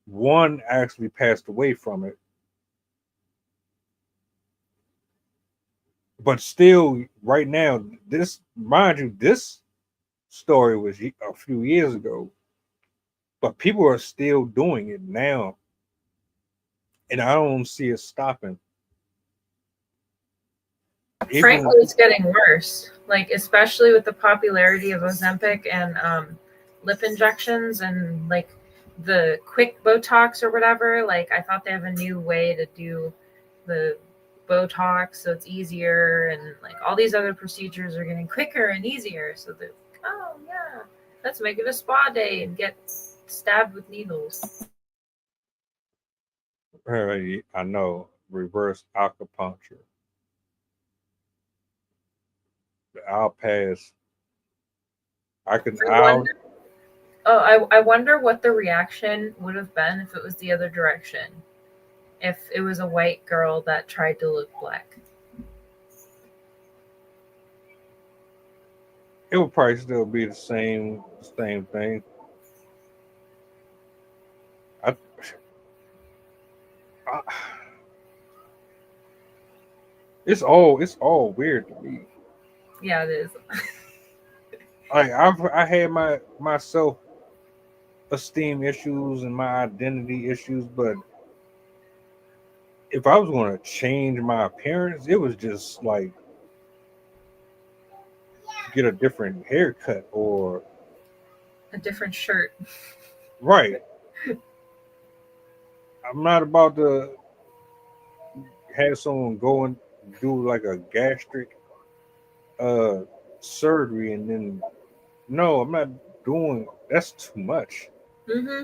one actually passed away from it. But still, right now, this, mind you, this story was a few years ago, but people are still doing it now. And I don't see it stopping. Frankly, it's getting worse. Like, especially with the popularity of Ozempic and lip injections and like the quick Botox or whatever. Like, I thought they have a new way to do the Botox so it's easier, and like all these other procedures are getting quicker and easier. So they're, oh yeah, let's make it a spa day and get stabbed with needles. I know, reverse acupuncture. I'll pass. I wonder what the reaction would have been if it was the other direction. If it was a white girl that tried to look black. It would probably still be the same thing. It's all weird to me. Yeah, it is. Like I had my self-esteem issues and my identity issues, but if I was going to change my appearance, it was just like get a different haircut or a different shirt. Right. I'm not about to have someone go and do like a gastric surgery and then no, I'm not doing that's too much. Mm-hmm.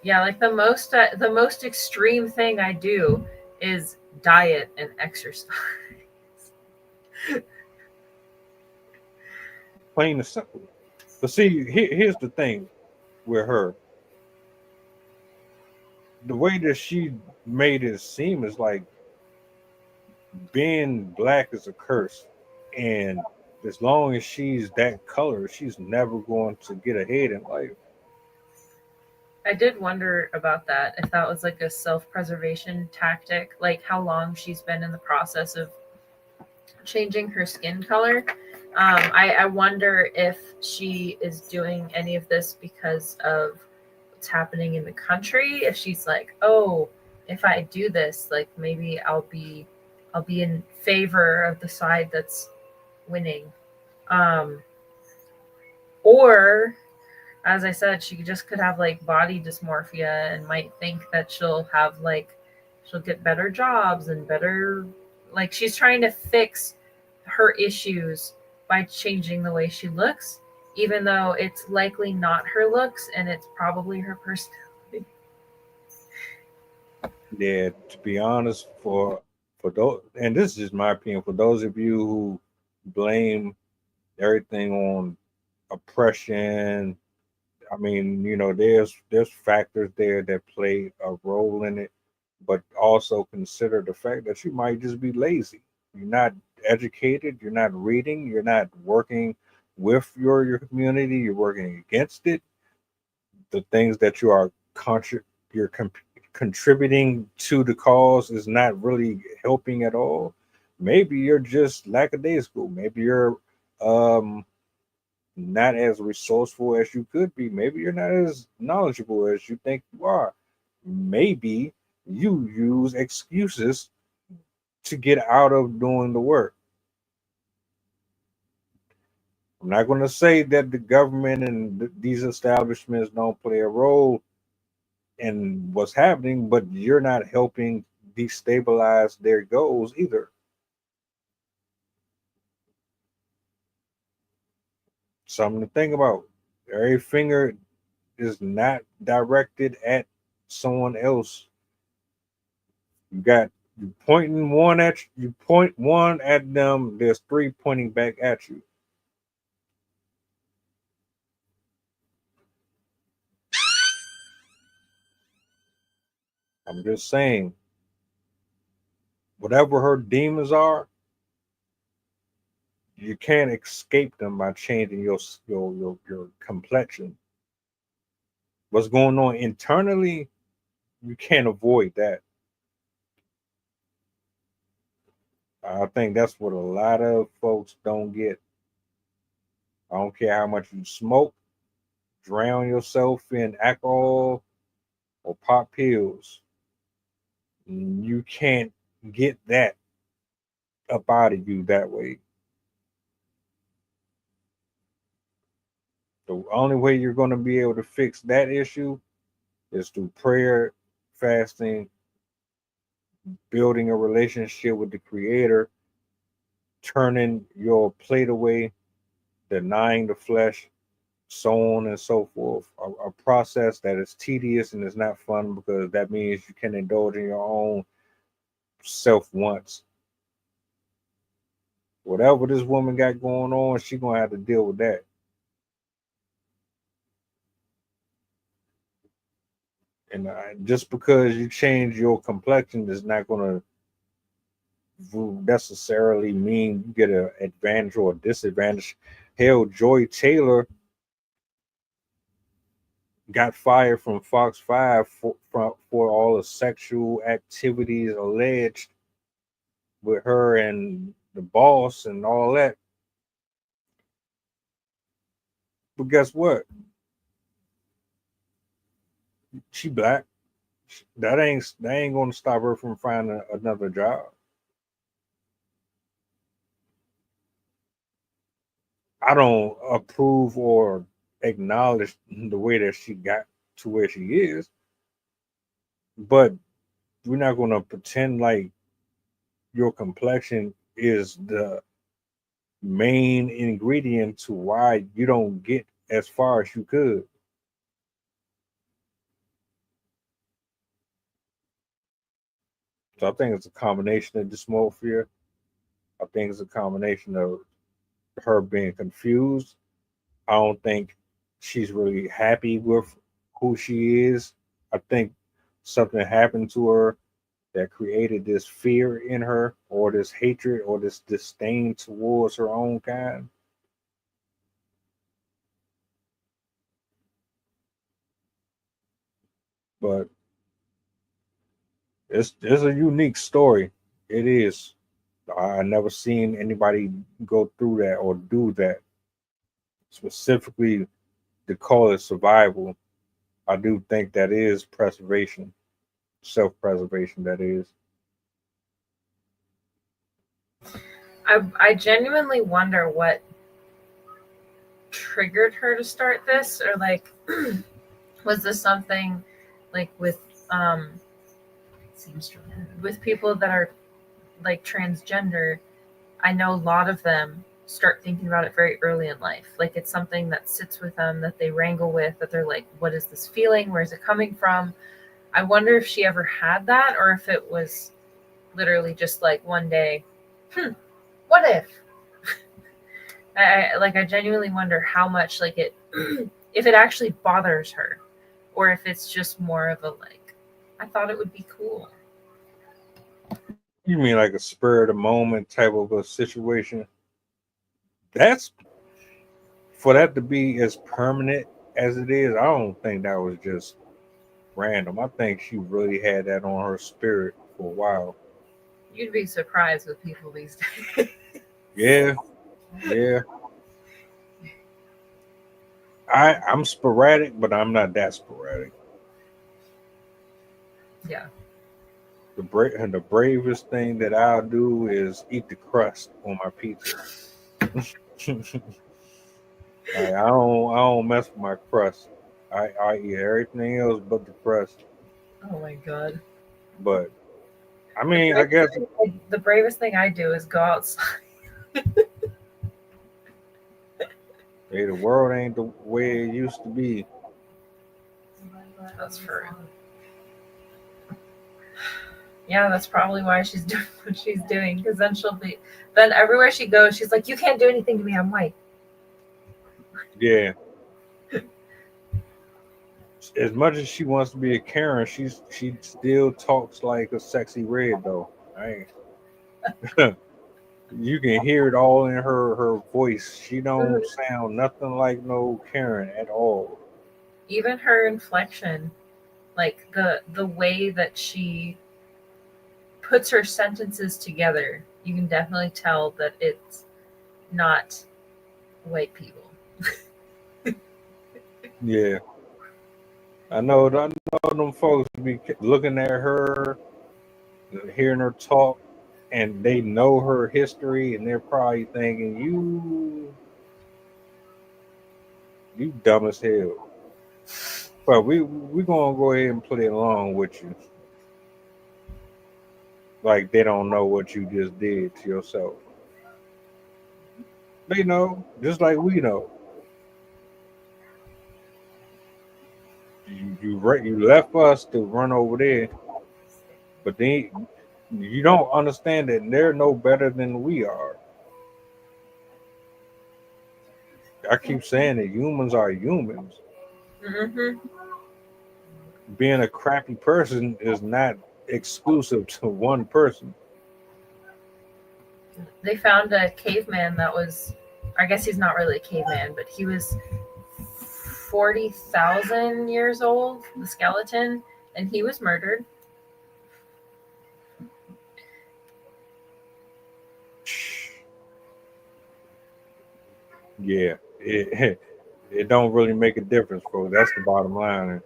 Yeah, like the most extreme thing I do is diet and exercise. Plain and simple. But see, here's the thing with her. The way that she made it seem is like being black is a curse. And as long as she's that color, she's never going to get ahead in life. I did wonder about that, if that was like a self-preservation tactic, like how long she's been in the process of changing her skin color. I wonder if she is doing any of this because of what's happening in the country. If she's like, oh, if I do this, like maybe I'll be in favor of the side that's winning. Or as I said, she just could have like body dysmorphia and might think that she'll get better jobs and better, like she's trying to fix her issues by changing the way she looks, even though it's likely not her looks and it's probably her personality. Yeah, to be honest, for those, and this is just my opinion, for those of you who blame everything on oppression, I mean, there's factors there that play a role in it, but also consider the fact that you might just be lazy. You're not educated, you're not reading, you're not working with your community, you're working against it. The things that you are contributing to the cause is not really helping at all. Maybe you're just lackadaisical. Maybe you're not as resourceful as you could be. Maybe you're not as knowledgeable as you think you are. Maybe you use excuses to get out of doing the work. I'm not going to say that the government and these establishments don't play a role in what's happening, but you're not helping destabilize their goals either. Something to think about. Every finger is not directed at someone else. You point one at them, there's three pointing back at you. I'm just saying, whatever her demons are, you can't escape them by changing your complexion. What's going on internally, you can't avoid that. I think that's what a lot of folks don't get. I don't care how much you smoke, drown yourself in alcohol, or pop pills. You can't get that up out of you that way. The only way you're going to be able to fix that issue is through prayer, fasting, building a relationship with the Creator, turning your plate away, denying the flesh, so on and so forth. A process that is tedious and is not fun, because that means you can indulge in your own self-wants. Whatever this woman got going on, she's going to have to deal with that. And just because you change your complexion is not going to necessarily mean you get an advantage or a disadvantage. Hell, Joy Taylor got fired from Fox 5 for all the sexual activities alleged with her and the boss and all that. But guess what? She black. That ain't going to stop her from finding another job. I don't approve or acknowledge the way that she got to where she is, but we're not going to pretend like your complexion is the main ingredient to why you don't get as far as you could. So I think it's a combination of dysmorphia. I think it's a combination of her being confused. I don't think she's really happy with who she is. I think something happened to her that created this fear in her, or this hatred, or this disdain towards her own kind. But it's a unique story. It is. I never seen anybody go through that or do that. Specifically to call it survival. I do think that is preservation, self-preservation, that is. I genuinely wonder what triggered her to start this, or like was this something like with people that are like transgender. I know a lot of them start thinking about it very early in life. Like it's something that sits with them, that they wrangle with, that they're like, what is this feeling? Where is it coming from? I wonder if she ever had that, or if it was literally just like one day, what if? I genuinely wonder how much like it, if it actually bothers her, or if it's just more of a like, I thought it would be cool. You mean like a spur of the moment type of a situation? That's for that to be as permanent as it is. I don't think that was just random. I think she really had that on her spirit for a while. You'd be surprised with people these days. Yeah. I'm sporadic, but I'm not that sporadic. Yeah. the bravest thing that I'll do is eat the crust on my pizza. I don't mess with my crust. I eat everything else but the crust. Oh my god. But I mean, I guess The bravest thing I do is go outside. hey, the world ain't the way it used to be. That's true. Yeah, that's probably why she's doing what she's doing. Because then everywhere she goes, she's like, "You can't do anything to me. I'm white." Yeah. As much as she wants to be a Karen, she still talks like a sexy red though. You can hear it all in her voice. She don't sound nothing like no Karen at all. Even her inflection, like the way that she puts her sentences together, you can definitely tell that it's not white people. Yeah. I know them folks be looking at her, hearing her talk, and they know her history, and they're probably thinking, you dumb as hell. But we gonna go ahead and play along with you. Like they don't know what you just did to yourself. They know, just like we know. You left us to run over there, but then you don't understand that they're no better than we are. I keep saying that humans are humans. Mm-hmm. Being a crappy person is not exclusive to one person. They found a caveman that was, I guess he's not really a caveman, but he was 40,000 years old, the skeleton, and he was murdered. Yeah, it don't really make a difference, bro. That's the bottom line.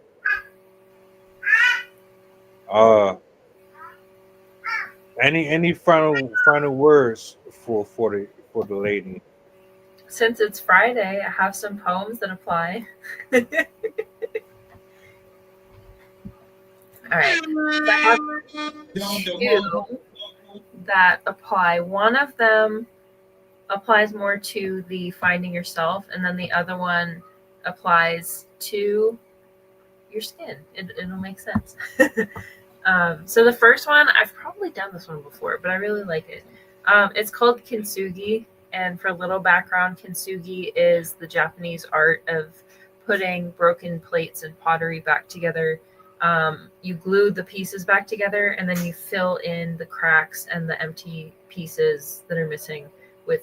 Any final words for the lady? Since it's Friday, I have some poems that apply. All right. So I have two that apply. One of them applies more to the finding yourself, and then the other one applies to your skin. It'll make sense. So the first one, I've probably done this one before, but I really like it. It's called kintsugi, and for a little background, kintsugi is the Japanese art of putting broken plates and pottery back together. You glue the pieces back together, and then you fill in the cracks and the empty pieces that are missing with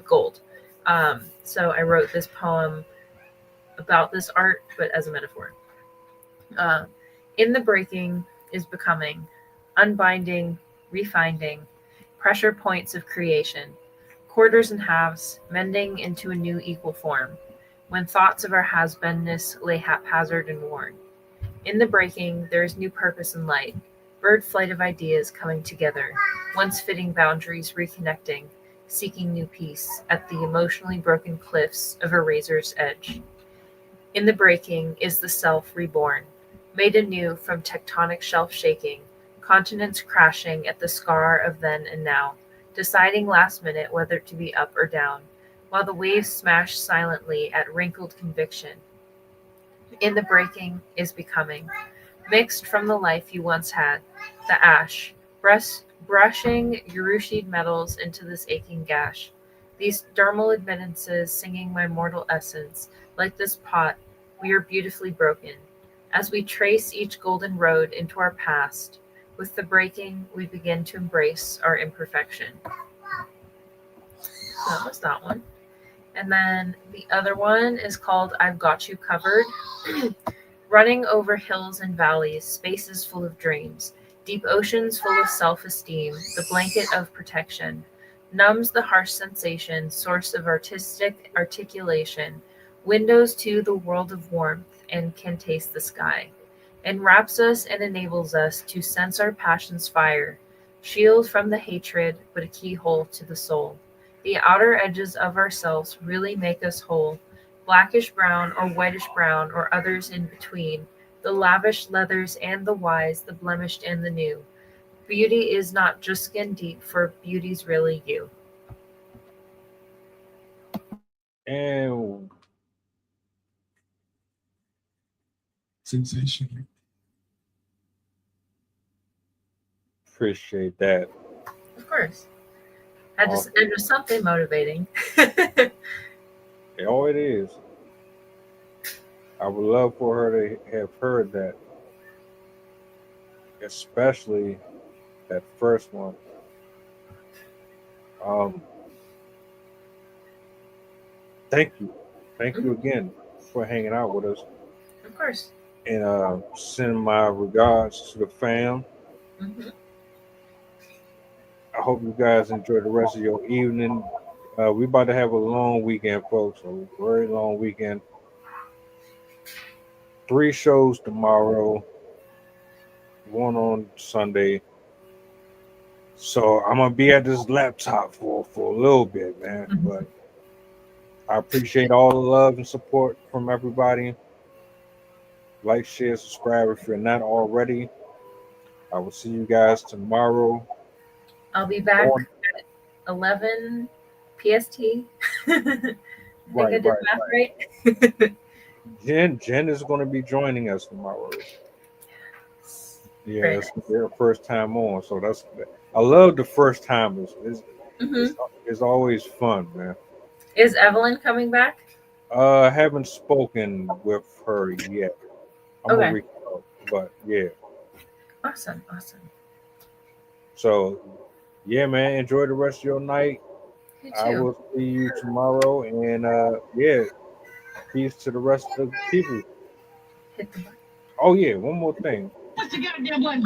gold. So I wrote this poem about this art, but as a metaphor. In the breaking is becoming, unbinding, refinding, pressure points of creation, quarters and halves, mending into a new equal form, when thoughts of our has-beenness lay haphazard and worn. In the breaking, there is new purpose and light, bird flight of ideas coming together, once fitting boundaries reconnecting, seeking new peace at the emotionally broken cliffs of a razor's edge. In the breaking is the self reborn, made anew from tectonic shelf shaking, continents crashing at the scar of then and now, deciding last minute whether to be up or down, while the waves smash silently at wrinkled conviction. In the breaking is becoming, mixed from the life you once had, the ash, brushing urushied metals into this aching gash. These dermal admittances singing my mortal essence, like this pot, we are beautifully broken. As we trace each golden road into our past, with the breaking, we begin to embrace our imperfection. So that was that one. And then the other one is called I've Got You Covered. Running over hills and valleys, spaces full of dreams, deep oceans full of self-esteem, the blanket of protection, numbs the harsh sensation, source of artistic articulation, windows to the world of warmth, and can taste the sky. enwraps us and enables us to sense our passion's fire, shield from the hatred, but a keyhole to the soul. The outer edges of ourselves really make us whole, blackish brown or whitish brown or others in between, the lavish leathers and the wise, the blemished and the new. Beauty is not just skin deep, for beauty's really you. And Sensational. appreciate that. Of course. Had to Awesome. end with something motivating. Oh, it is. I would love for her to have heard that, especially that first one. Thank you. Thank you again for hanging out with us. Of course. And send my regards to the fam. Mm-hmm. I hope you guys enjoy the rest of your evening. We about to have a long weekend, folks. A very long weekend. 3 shows tomorrow, 1 on Sunday. So I'm gonna be at this laptop for a little bit, man. Mm-hmm. But I appreciate all the love and support from everybody. Like, share, subscribe if you're not already. I will see you guys tomorrow. I'll be back at 11 PST. I Right. did math right. Jen is going to be joining us tomorrow. Yeah, Great. it's their first time on, so I love the first timers. It's always fun, man. Is Evelyn coming back? I haven't spoken with her yet. I'm gonna reach out, but yeah. Awesome. So yeah, man, enjoy the rest of your night. You too. I will see you tomorrow, and yeah, peace to the rest of the people. Hit the button. Oh yeah, one more thing. What's the goddamn button?